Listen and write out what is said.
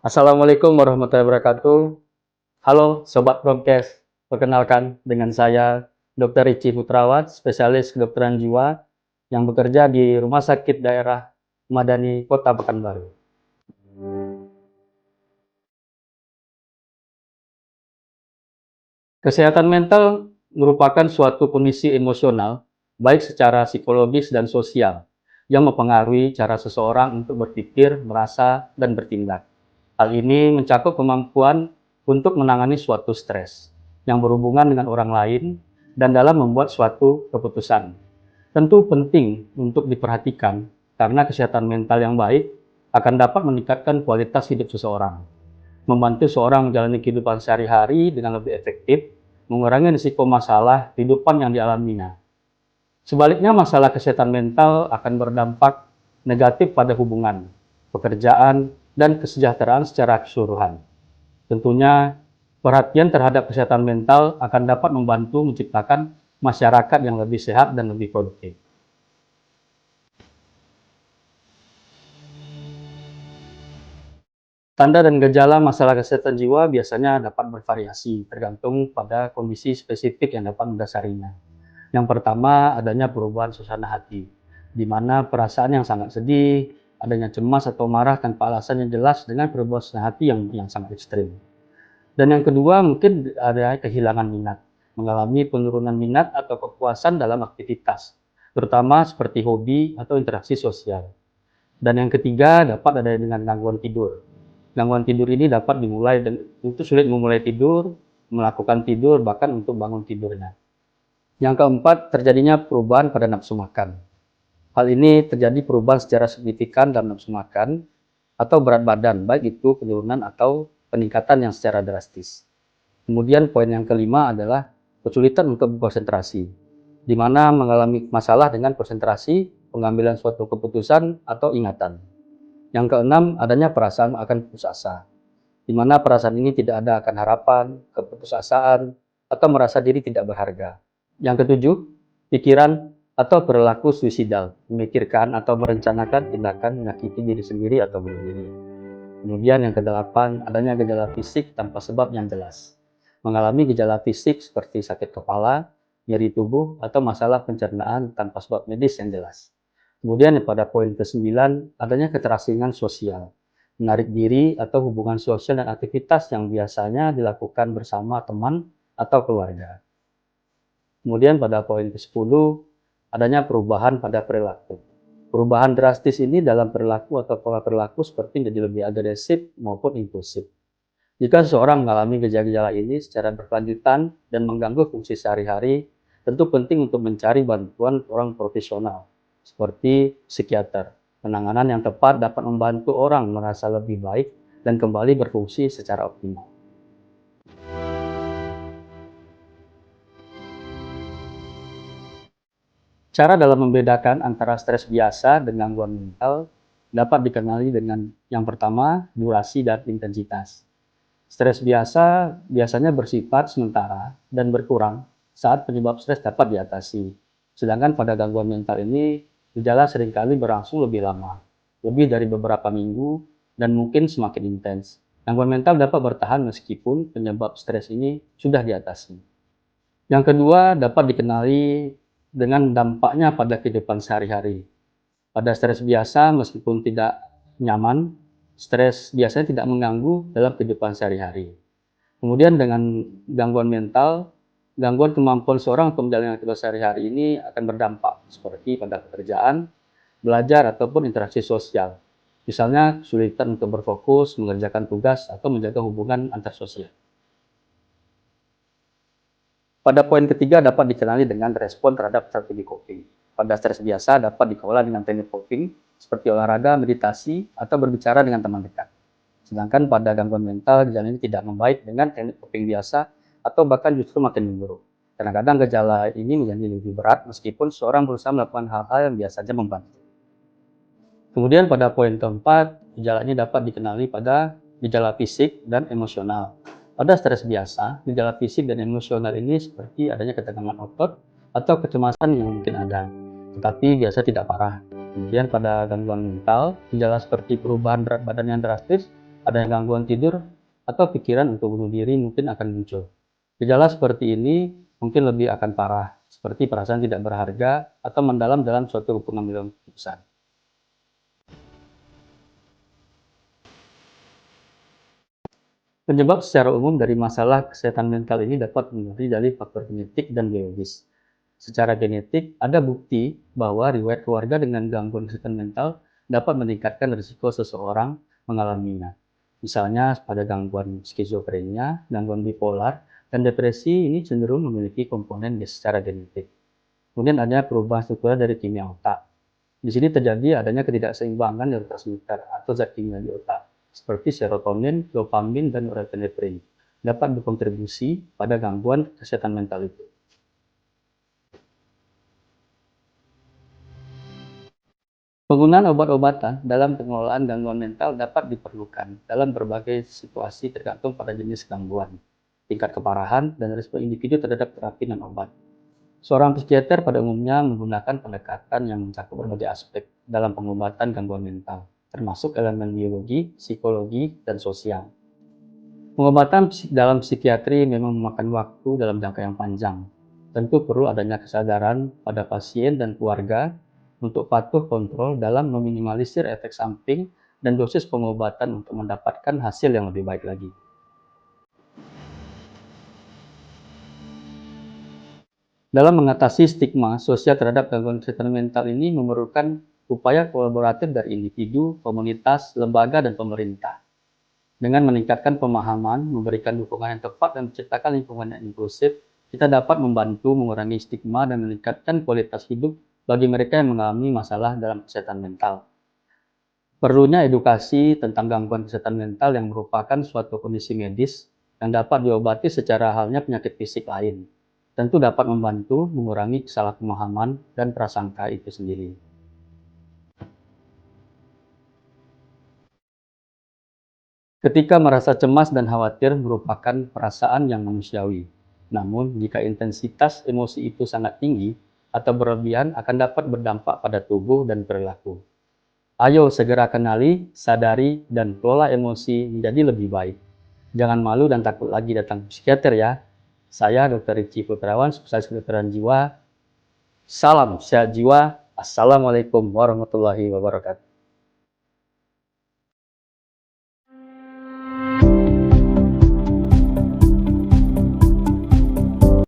Assalamualaikum warahmatullahi wabarakatuh. Halo Sobat Promkes, perkenalkan dengan saya Dr. Rici Putrawat, spesialis kedokteran jiwa yang bekerja di Rumah Sakit Daerah Madani Kota Pekanbaru. Kesehatan mental merupakan suatu kondisi emosional, baik secara psikologis dan sosial, yang mempengaruhi cara seseorang untuk berpikir, merasa, dan bertindak. Hal ini mencakup kemampuan untuk menangani suatu stres yang berhubungan dengan orang lain dan dalam membuat suatu keputusan. Tentu penting untuk diperhatikan karena kesehatan mental yang baik akan dapat meningkatkan kualitas hidup seseorang, membantu seorang menjalani kehidupan sehari-hari dengan lebih efektif, mengurangi risiko masalah kehidupan yang dialaminya. Sebaliknya, masalah kesehatan mental akan berdampak negatif pada hubungan, pekerjaan, dan kesejahteraan secara keseluruhan. Tentunya, perhatian terhadap kesehatan mental akan dapat membantu menciptakan masyarakat yang lebih sehat dan lebih produktif. Tanda dan gejala masalah kesehatan jiwa biasanya dapat bervariasi, tergantung pada kondisi spesifik yang dapat mendasarinya. Yang pertama, adanya perubahan suasana hati, di mana perasaan yang sangat sedih, adanya cemas atau marah tanpa alasan yang jelas dengan perubahan suasana hati yang sangat ekstrim. Dan yang kedua, mungkin ada kehilangan minat, mengalami penurunan minat atau kepuasan dalam aktivitas, terutama seperti hobi atau interaksi sosial. Dan yang ketiga, dapat ada dengan gangguan tidur. Gangguan tidur ini dapat dimulai dan itu sulit memulai tidur, melakukan tidur, bahkan untuk bangun tidurnya. Yang keempat, terjadinya perubahan pada nafsu makan. Hal ini terjadi perubahan secara signifikan dalam nafsu makan atau berat badan, baik itu penurunan atau peningkatan yang secara drastis. Kemudian poin yang kelima adalah kesulitan untuk berkonsentrasi, di mana mengalami masalah dengan konsentrasi, pengambilan suatu keputusan atau ingatan. Yang keenam, adanya perasaan akan putus asa, di mana perasaan ini tidak ada akan harapan, keputusasaan, atau merasa diri tidak berharga. Yang ketujuh, pikiran atau perilaku suicidal, memikirkan atau merencanakan tindakan menyakiti diri sendiri atau bunuh diri. Kemudian yang kedelapan, adanya gejala fisik tanpa sebab yang jelas. Mengalami gejala fisik seperti sakit kepala, nyeri tubuh, atau masalah pencernaan tanpa sebab medis yang jelas. Kemudian pada poin ke-9, adanya keterasingan sosial, menarik diri atau hubungan sosial dan aktivitas yang biasanya dilakukan bersama teman atau keluarga. Kemudian pada poin ke-10, adanya perubahan pada perilaku. Perubahan drastis ini dalam perilaku atau pola perilaku seperti menjadi lebih agresif maupun impulsif. Jika seseorang mengalami gejala-gejala ini secara berkelanjutan dan mengganggu fungsi sehari-hari, tentu penting untuk mencari bantuan orang profesional, seperti psikiater. Penanganan yang tepat dapat membantu orang merasa lebih baik dan kembali berfungsi secara optimal. Cara dalam membedakan antara stres biasa dan gangguan mental dapat dikenali dengan yang pertama, durasi dan intensitas. Stres biasa biasanya bersifat sementara dan berkurang saat penyebab stres dapat diatasi. Sedangkan pada gangguan mental ini, gejala seringkali berlangsung lebih lama, lebih dari beberapa minggu, dan mungkin semakin intens. Gangguan mental dapat bertahan meskipun penyebab stres ini sudah diatasi. Yang kedua, dapat dikenali dengan dampaknya pada kehidupan sehari-hari. Pada stres biasa, meskipun tidak nyaman, stres biasanya tidak mengganggu dalam kehidupan sehari-hari. Kemudian dengan gangguan mental, gangguan kemampuan seorang untuk menjalani aktivitas sehari-hari ini akan berdampak seperti pada pekerjaan, belajar, ataupun interaksi sosial. Misalnya, kesulitan untuk berfokus, mengerjakan tugas, atau menjaga hubungan antar sosial. Pada poin ketiga dapat dikenali dengan respon terhadap strategi coping. Pada stres biasa dapat dikelola dengan teknik coping seperti olahraga, meditasi, atau berbicara dengan teman dekat. Sedangkan pada gangguan mental, gejala ini tidak membaik dengan teknik coping biasa atau bahkan justru makin memburuk. Kadang-kadang gejala ini menjadi lebih berat meskipun seorang berusaha melakukan hal-hal yang biasanya membantu. Kemudian pada poin keempat, gejala ini dapat dikenali pada gejala fisik dan emosional. Pada stres biasa, gejala fisik dan emosional ini seperti adanya ketegangan otot atau kecemasan yang mungkin ada, tetapi biasa tidak parah. Kemudian pada gangguan mental, gejala seperti perubahan berat badan yang drastis adanya gangguan tidur, atau pikiran untuk bunuh diri mungkin akan muncul. Gejala seperti ini mungkin lebih akan parah, seperti perasaan tidak berharga atau mendalam dalam suatu pengambilan keputusan. Penyebab secara umum dari masalah kesehatan mental ini dapat terdiri dari faktor genetik dan biologis. Secara genetik, ada bukti bahwa riwayat keluarga dengan gangguan kesehatan mental dapat meningkatkan risiko seseorang mengalaminya. Misalnya pada gangguan skizofrenia, gangguan bipolar, dan depresi ini cenderung memiliki komponen secara genetik. Kemudian adanya perubahan struktural dari kimia otak. Di sini terjadi adanya ketidakseimbangan neurotransmitter atau zat kimia di otak, seperti serotonin, dopamin, dan norepinefrin, dapat berkontribusi pada gangguan kesehatan mental itu. Penggunaan obat-obatan dalam pengelolaan gangguan mental dapat diperlukan dalam berbagai situasi tergantung pada jenis gangguan, tingkat keparahan, dan respon individu terhadap terapi dan obat. Seorang psikiater pada umumnya menggunakan pendekatan yang mencakup berbagai aspek dalam pengobatan gangguan mental, termasuk elemen biologi, psikologi, dan sosial. Pengobatan dalam psikiatri memang memakan waktu dalam jangka yang panjang. Tentu perlu adanya kesadaran pada pasien dan keluarga untuk patuh kontrol dalam meminimalisir efek samping dan dosis pengobatan untuk mendapatkan hasil yang lebih baik lagi. Dalam mengatasi stigma sosial terhadap gangguan kesehatan mental ini memerlukan upaya kolaboratif dari individu, komunitas, lembaga, dan pemerintah. Dengan meningkatkan pemahaman, memberikan dukungan yang tepat, dan menciptakan lingkungan yang inklusif, kita dapat membantu mengurangi stigma dan meningkatkan kualitas hidup bagi mereka yang mengalami masalah dalam kesehatan mental. Perlunya edukasi tentang gangguan kesehatan mental yang merupakan suatu kondisi medis yang dapat diobati secara halnya penyakit fisik lain. Tentu dapat membantu mengurangi kesalahpahaman dan prasangka itu sendiri. Ketika merasa cemas dan khawatir merupakan perasaan yang manusiawi. Namun, jika intensitas emosi itu sangat tinggi atau berlebihan akan dapat berdampak pada tubuh dan perilaku. Ayo segera kenali, sadari, dan kelola emosi menjadi lebih baik. Jangan malu dan takut lagi datang ke psikiater ya. Saya Dr. Richie Putrawan, spesialis kedokteran jiwa. Salam sehat jiwa. Assalamualaikum warahmatullahi wabarakatuh.